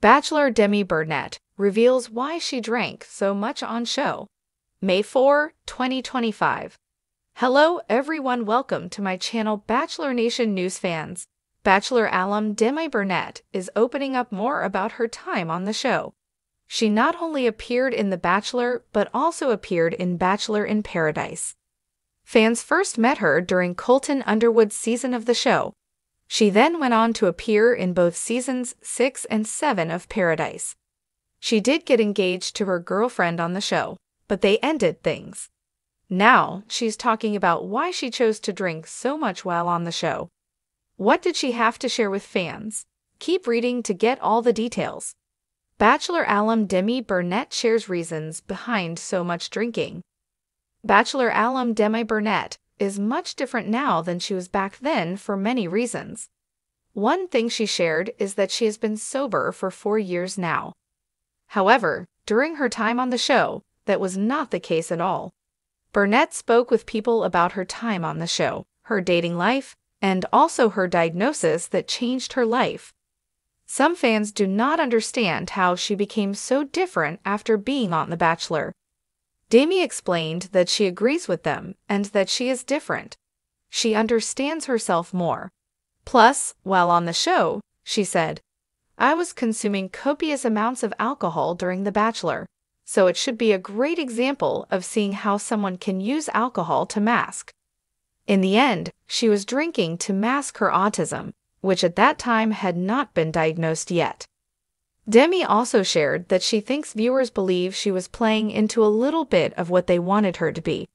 Bachelor Demi Burnett reveals why she drank so much on show. May 4, 2025. Hello everyone, welcome to my channel Bachelor Nation News fans. Bachelor alum Demi Burnett is opening up more about her time on the show. She not only appeared in The Bachelor, but also appeared in Bachelor in Paradise. Fans first met her during Colton Underwood's season of the show. She then went on to appear in both seasons 6 and 7 of Paradise. She did get engaged to her girlfriend on the show, but they ended things. Now, she's talking about why she chose to drink so much while on the show. What did she have to share with fans? Keep reading to get all the details. Bachelor alum Demi Burnett shares reasons behind so much drinking. Bachelor alum Demi Burnett is much different now than she was back then for many reasons. One thing she shared is that she has been sober for 4 years now. However, during her time on the show, that was not the case at all. Burnett spoke with people about her time on the show, her dating life, and also her diagnosis that changed her life. Some fans do not understand how she became so different after being on The Bachelor. Demi explained that she agrees with them and that she is different. She understands herself more. Plus, while on the show, she said, "I was consuming copious amounts of alcohol during The Bachelor, so it should be a great example of seeing how someone can use alcohol to mask." In the end, she was drinking to mask her autism, which at that time had not been diagnosed yet. Demi also shared that she thinks viewers believe she was playing into a little bit of what they wanted her to be.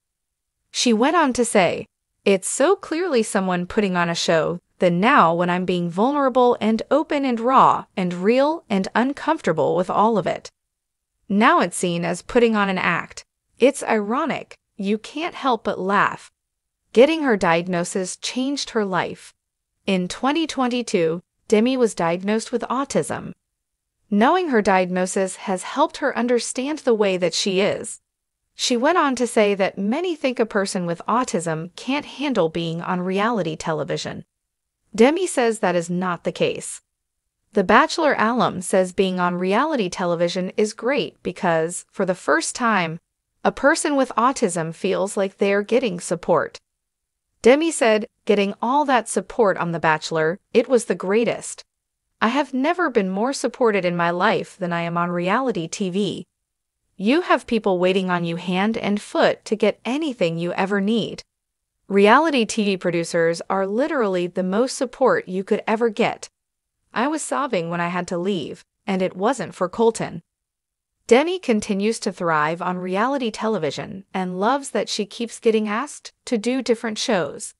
She went on to say, "It's so clearly someone putting on a show that now when I'm being vulnerable and open and raw and real and uncomfortable with all of it, now it's seen as putting on an act. It's ironic, you can't help but laugh." Getting her diagnosis changed her life. In 2022, Demi was diagnosed with autism. Knowing her diagnosis has helped her understand the way that she is. She went on to say that many think a person with autism can't handle being on reality television. Demi says that is not the case. The Bachelor alum says being on reality television is great because, for the first time, a person with autism feels like they are getting support. Demi said, "Getting all that support on The Bachelor, it was the greatest. I have never been more supported in my life than I am on reality TV. You have people waiting on you hand and foot to get anything you ever need. Reality TV producers are literally the most support you could ever get. I was sobbing when I had to leave, and it wasn't for Colton." Demi continues to thrive on reality television and loves that she keeps getting asked to do different shows.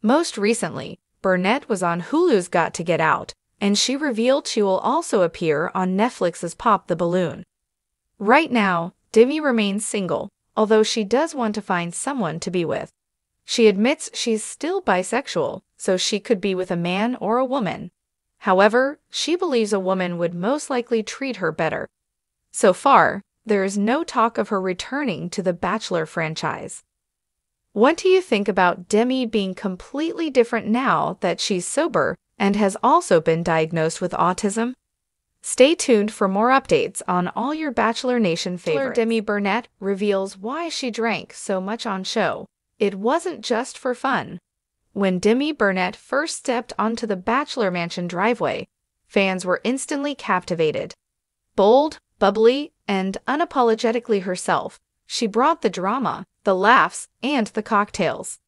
Most recently, Burnett was on Hulu's Got to Get Out, and she revealed she will also appear on Netflix's Pop the Balloon. Right now, Demi remains single, although she does want to find someone to be with. She admits she's still bisexual, so she could be with a man or a woman. However, she believes a woman would most likely treat her better. So far, there is no talk of her returning to the Bachelor franchise. What do you think about Demi being completely different now that she's sober and has also been diagnosed with autism? Stay tuned for more updates on all your Bachelor Nation favorites. Demi Burnett reveals why she drank so much on show. It wasn't just for fun. When Demi Burnett first stepped onto the Bachelor Mansion driveway, fans were instantly captivated. Bold, bubbly, and unapologetically herself, she brought the drama, the laughs, and the cocktails.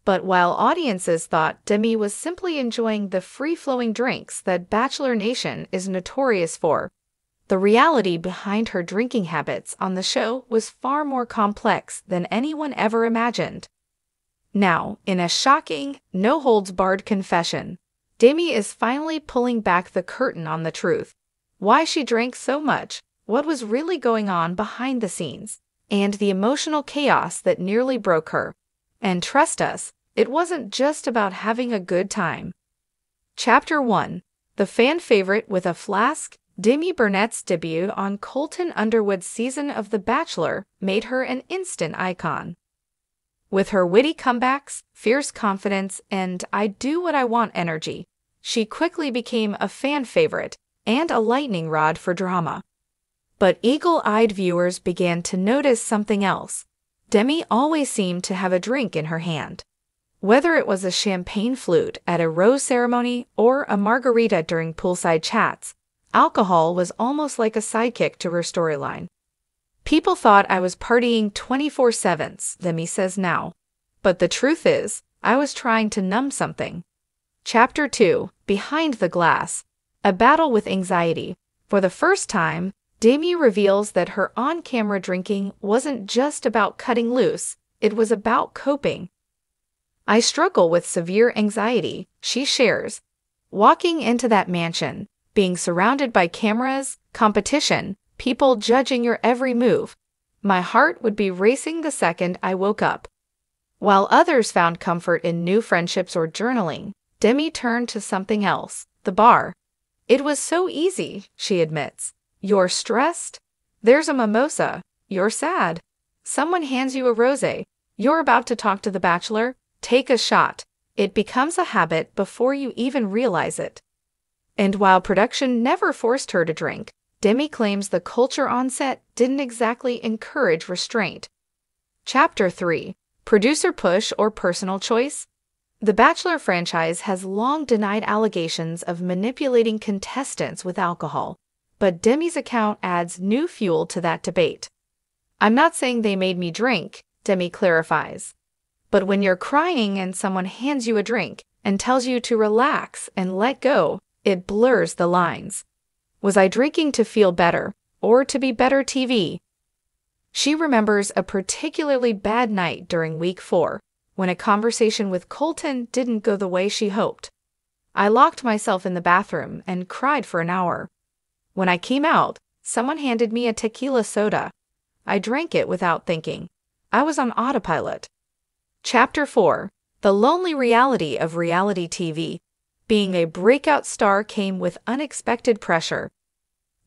But while audiences thought Demi was simply enjoying the free-flowing drinks that Bachelor Nation is notorious for, the reality behind her drinking habits on the show was far more complex than anyone ever imagined. Now, in a shocking, no-holds-barred confession, Demi is finally pulling back the curtain on the truth. Why she drank so much, what was really going on behind the scenes, and the emotional chaos that nearly broke her. And trust us, it wasn't just about having a good time. Chapter 1. The fan favorite with a flask. Demi Burnett's debut on Colton Underwood's season of The Bachelor made her an instant icon. With her witty comebacks, fierce confidence, and "I do what I want" energy, she quickly became a fan favorite, and a lightning rod for drama. But eagle-eyed viewers began to notice something else. Demi always seemed to have a drink in her hand. Whether it was a champagne flute at a rose ceremony or a margarita during poolside chats, alcohol was almost like a sidekick to her storyline. People thought I was partying 24/7, Demi says now. But the truth is, I was trying to numb something. Chapter 2, Behind the Glass. A battle with anxiety. For the first time, Demi reveals that her on-camera drinking wasn't just about cutting loose, it was about coping. I struggle with severe anxiety, she shares. Walking into that mansion, being surrounded by cameras, competition, people judging your every move, my heart would be racing the second I woke up. While others found comfort in new friendships or journaling, Demi turned to something else, the bar. It was so easy, she admits. You're stressed? There's a mimosa. You're sad. Someone hands you a rosé. You're about to talk to the Bachelor. Take a shot. It becomes a habit before you even realize it. And while production never forced her to drink, Demi claims the culture on set didn't exactly encourage restraint. Chapter 3. Producer push or personal choice? The Bachelor franchise has long denied allegations of manipulating contestants with alcohol, but Demi's account adds new fuel to that debate. I'm not saying they made me drink, Demi clarifies. But when you're crying and someone hands you a drink and tells you to relax and let go, it blurs the lines. Was I drinking to feel better, or to be better TV? She remembers a particularly bad night during week 4, when a conversation with Colton didn't go the way she hoped. I locked myself in the bathroom and cried for an hour. When I came out, someone handed me a tequila soda. I drank it without thinking. I was on autopilot. Chapter 4. The lonely reality of reality TV. Being a breakout star came with unexpected pressure.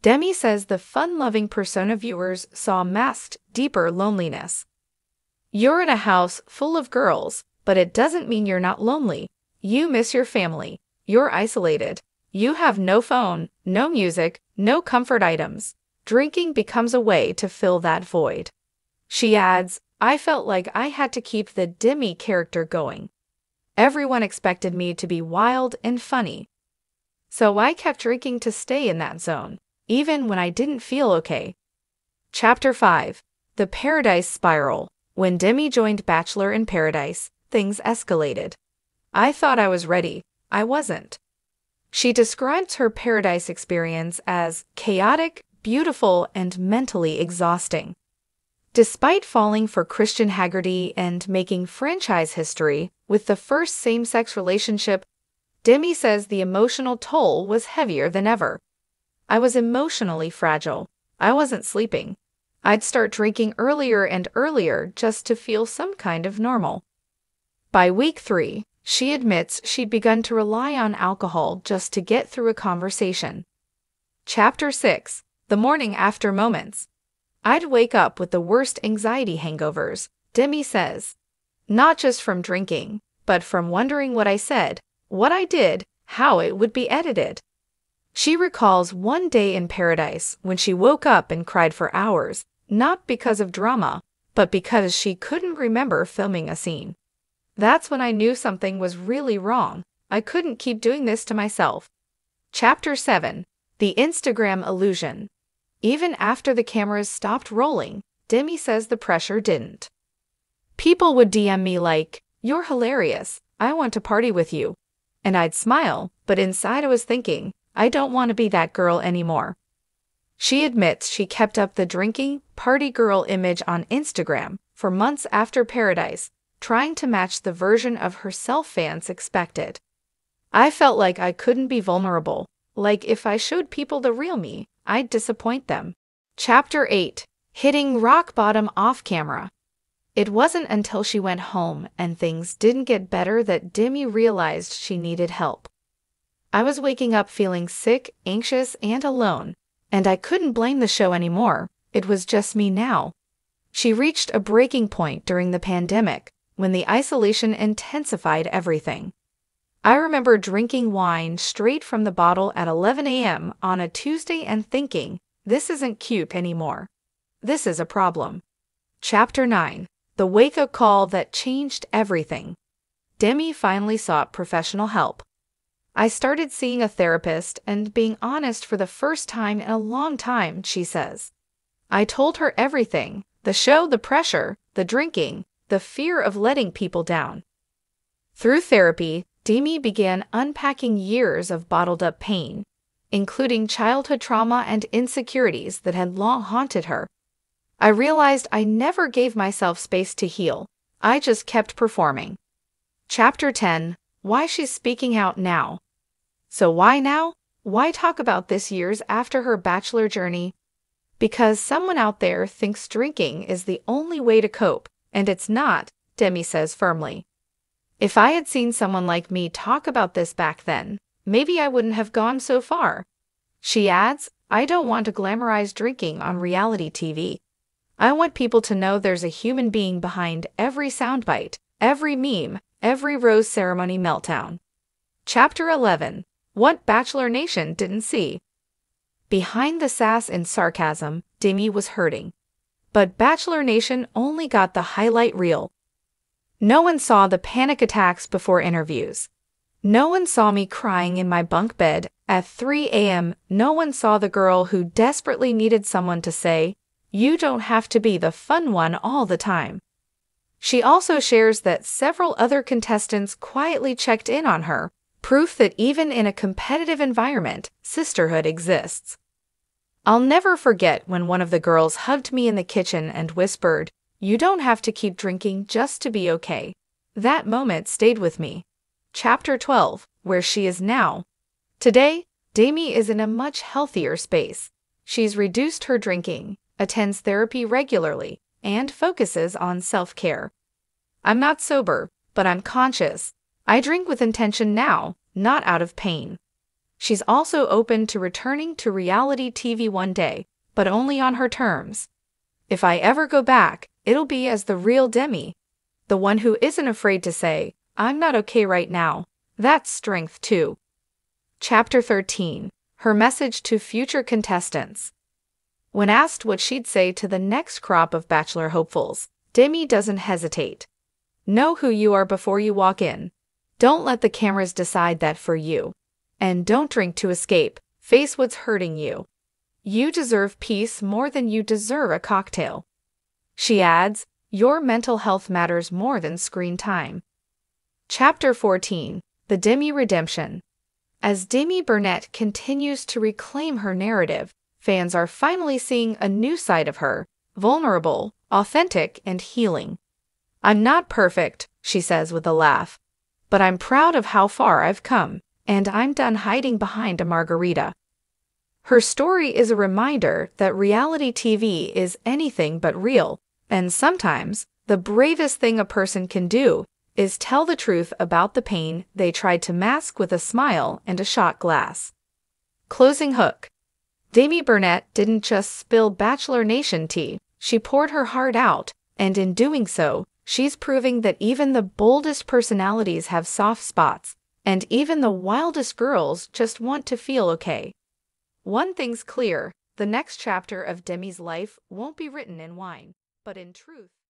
Demi says the fun-loving persona viewers saw masked deeper loneliness. You're in a house full of girls, but it doesn't mean you're not lonely. You miss your family. You're isolated. You have no phone, no music, no comfort items. Drinking becomes a way to fill that void. She adds, I felt like I had to keep the Demi character going. Everyone expected me to be wild and funny. So I kept drinking to stay in that zone, even when I didn't feel okay. Chapter 5. The Paradise Spiral. When Demi joined Bachelor in Paradise, things escalated. I thought I was ready. I wasn't. She describes her Paradise experience as chaotic, beautiful, and mentally exhausting. Despite falling for Christian Haggerty and making franchise history with the first same-sex relationship, Demi says the emotional toll was heavier than ever. I was emotionally fragile. I wasn't sleeping. I'd start drinking earlier and earlier just to feel some kind of normal. By week 3, she admits she'd begun to rely on alcohol just to get through a conversation. Chapter 6. The Morning After Moments. I'd wake up with the worst anxiety hangovers, Demi says. Not just from drinking, but from wondering what I said, what I did, how it would be edited. She recalls one day in Paradise when she woke up and cried for hours, not because of drama, but because she couldn't remember filming a scene. That's when I knew something was really wrong. I couldn't keep doing this to myself. Chapter 7. The Instagram Illusion. Even after the cameras stopped rolling, Demi says the pressure didn't. People would DM me like, "You're hilarious. I want to party with you." And I'd smile, but inside I was thinking, I don't want to be that girl anymore. She admits she kept up the drinking, party girl image on Instagram for months after Paradise, trying to match the version of herself fans expected. I felt like I couldn't be vulnerable, like if I showed people the real me, I'd disappoint them. Chapter 8. Hitting rock bottom off camera. It wasn't until she went home and things didn't get better that Demi realized she needed help. I was waking up feeling sick, anxious, and alone, and I couldn't blame the show anymore. It was just me now. She reached a breaking point during the pandemic, when the isolation intensified everything. I remember drinking wine straight from the bottle at 11 a.m. on a Tuesday and thinking, this isn't cute anymore. This is a problem. Chapter 9. The wake-up call that changed everything. Demi finally sought professional help. I started seeing a therapist and being honest for the first time in a long time, she says. I told her everything, the show, the pressure, the drinking, the fear of letting people down. Through therapy, Demi began unpacking years of bottled-up pain, including childhood trauma and insecurities that had long haunted her. I realized I never gave myself space to heal. I just kept performing. Chapter 10. Why she's speaking out now. So why now? Why talk about this years after her Bachelor journey? Because someone out there thinks drinking is the only way to cope, and it's not, Demi says firmly. If I had seen someone like me talk about this back then, maybe I wouldn't have gone so far. She adds, I don't want to glamorize drinking on reality TV. I want people to know there's a human being behind every soundbite, every meme, every rose ceremony meltdown. Chapter 11. What Bachelor Nation didn't see. Behind the sass and sarcasm, Demi was hurting. But Bachelor Nation only got the highlight reel. No one saw the panic attacks before interviews. No one saw me crying in my bunk bed at 3 a.m. No one saw the girl who desperately needed someone to say, you don't have to be the fun one all the time. She also shares that several other contestants quietly checked in on her, proof that even in a competitive environment, sisterhood exists. I'll never forget when one of the girls hugged me in the kitchen and whispered, you don't have to keep drinking just to be okay. That moment stayed with me. Chapter 12. Where she is now. Today, Demi is in a much healthier space. She's reduced her drinking, attends therapy regularly, and focuses on self-care. I'm not sober, but I'm conscious. I drink with intention now, not out of pain. She's also open to returning to reality TV one day, but only on her terms. If I ever go back, it'll be as the real Demi. The one who isn't afraid to say, I'm not okay right now. That's strength too. Chapter 13. Her message to future contestants. When asked what she'd say to the next crop of Bachelor hopefuls, Demi doesn't hesitate. Know who you are before you walk in. Don't let the cameras decide that for you. And don't drink to escape. Face what's hurting you. You deserve peace more than you deserve a cocktail. She adds, your mental health matters more than screen time. Chapter 14. The Demi Redemption. As Demi Burnett continues to reclaim her narrative, fans are finally seeing a new side of her, vulnerable, authentic, and healing. I'm not perfect, she says with a laugh. But I'm proud of how far I've come, and I'm done hiding behind a margarita. Her story is a reminder that reality TV is anything but real, and sometimes the bravest thing a person can do is tell the truth about the pain they tried to mask with a smile and a shot glass. Closing hook. Demi Burnett didn't just spill Bachelor Nation tea, she poured her heart out, and in doing so, she's proving that even the boldest personalities have soft spots, and even the wildest girls just want to feel okay. One thing's clear, the next chapter of Demi's life won't be written in wine, but in truth.